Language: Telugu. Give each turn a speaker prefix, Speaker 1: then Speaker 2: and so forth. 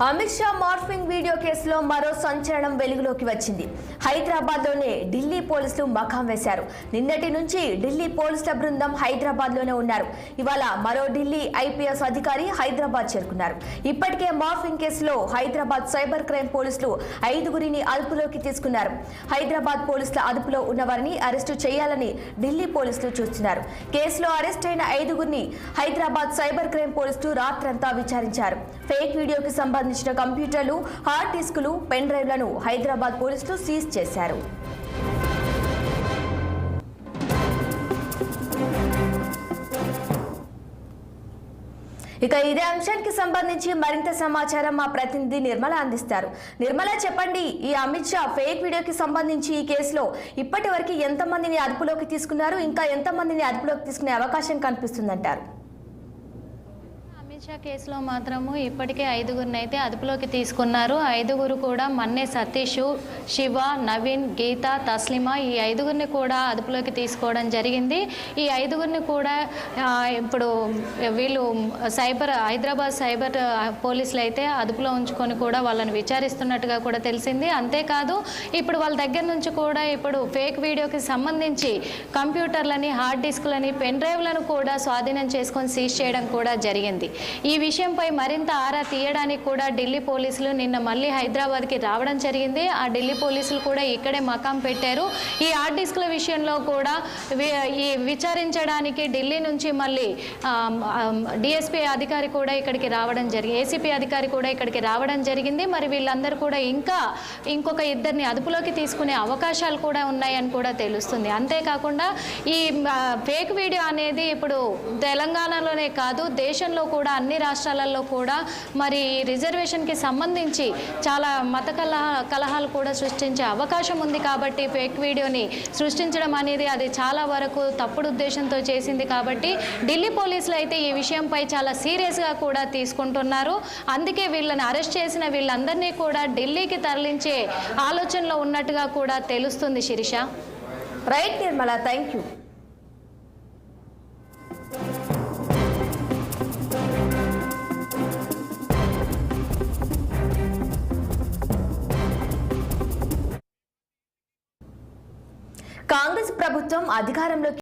Speaker 1: అమిత్ షా మార్ఫింగ్ వీడియో కేసులో మరో సంచలనం వెలుగులోకి వచ్చింది. హైదరాబాద్లోనే ఢిల్లీ పోలీసులు మకాం వేశారు. నిన్నటి నుంచి ఢిల్లీ పోలీసుల బృందం హైదరాబాద్లోనే ఉన్నారు. ఇవాళ మరో ఢిల్లీ ఐపీఎస్ అధికారి హైదరాబాద్ చేరుకున్నారు. ఇప్పటికే మార్ఫింగ్ కేసులో హైదరాబాద్ సైబర్ క్రైమ్ పోలీసులు 5గురిని అదుపులోకి తీసుకున్నారు. హైదరాబాద్ పోలీసుల అదుపులో ఉన్నవారిని అరెస్టు చేయాలని ఢిల్లీ పోలీసులు చూస్తున్నారు. కేసులో అరెస్ట్ అయిన 5గురిని హైదరాబాద్ సైబర్ క్రైమ్ పోలీసులు రాత్రంతా విచారించారు. ఫేక్ వీడియోకి సంబంధించిన కంప్యూటర్లు, హార్డ్ డిస్కులు, పెన్ డ్రైవ్లను హైదరాబాద్ పోలీసులు సీజ్ చేశారు. ఇక ఇదే అంశానికి సంబంధించి మరింత సమాచారం మా ప్రతినిధి నిర్మల అందిస్తారు. నిర్మల, చెప్పండి, ఈ అమిత్ షా ఫేక్ వీడియోకి సంబంధించి ఈ కేసులో ఇప్పటి వరకు ఎంతమందిని అదుపులోకి తీసుకున్నారు, ఇంకా ఎంతమందిని అదుపులోకి తీసుకునే అవకాశం కనిపిస్తుందంటారు?
Speaker 2: అమిత్ షా కేసులో మాత్రము ఇప్పటికే 5గురిని అయితే అదుపులోకి తీసుకున్నారు. 5గురు కూడా మన్నే సతీష్, శివ, నవీన్, గీత, తస్లిమా, ఈ 5గురిని కూడా అదుపులోకి తీసుకోవడం జరిగింది. ఈ 5గురిని కూడా ఇప్పుడు వీళ్ళు హైదరాబాద్ సైబర్ పోలీసులు అయితే అదుపులో ఉంచుకొని కూడా వాళ్ళని విచారిస్తున్నట్టుగా కూడా తెలిసింది. అంతేకాదు ఇప్పుడు వాళ్ళ దగ్గర నుంచి కూడా ఇప్పుడు ఫేక్ వీడియోకి సంబంధించి కంప్యూటర్లని, హార్డ్ డిస్కులని, పెన్ డ్రైవ్లను కూడా స్వాధీనం చేసుకొని సీజ్ చేయడం కూడా జరిగింది. ఈ విషయంపై మరింత ఆరా తీయడానికి కూడా ఢిల్లీ పోలీసులు నిన్న మళ్ళీ హైదరాబాద్కి రావడం జరిగింది. ఆ ఢిల్లీ పోలీసులు కూడా ఇక్కడే మకాం పెట్టారు. ఈ హార్డ్ డిస్క్ల విషయంలో కూడా ఈ విచారించడానికి ఢిల్లీ నుంచి మళ్ళీ డిఎస్పీ అధికారి కూడా ఇక్కడికి రావడం జరిగింది, ఏసీపీ అధికారి కూడా ఇక్కడికి రావడం జరిగింది. మరి వీళ్ళందరూ కూడా ఇంకొక 2 అదుపులోకి తీసుకునే అవకాశాలు కూడా ఉన్నాయని కూడా తెలుస్తుంది. అంతేకాకుండా ఈ ఫేక్ వీడియో అనేది ఇప్పుడు తెలంగాణలోనే కాదు, దేశంలో కూడా అన్ని రాష్ట్రాలలో కూడా మరి రిజర్వేషన్కి సంబంధించి చాలా మత కలహాలు కూడా సృష్టించే అవకాశం ఉంది. కాబట్టి ఫేక్ వీడియోని సృష్టించడం అనేది అది చాలా వరకు తప్పుడు ఉద్దేశంతో చేసింది. కాబట్టి ఢిల్లీ పోలీసులు అయితే ఈ విషయంపై చాలా సీరియస్గా కూడా తీసుకుంటున్నారు. అందుకే వీళ్ళని అరెస్ట్ చేసిన వీళ్ళందరినీ కూడా ఢిల్లీకి తరలించే ఆలోచనలో ఉన్నట్టుగా కూడా తెలుస్తుంది. Sirisha.
Speaker 1: Right Nirmala, thank you. Congress ప్రభుత్వం అధికారంలోకి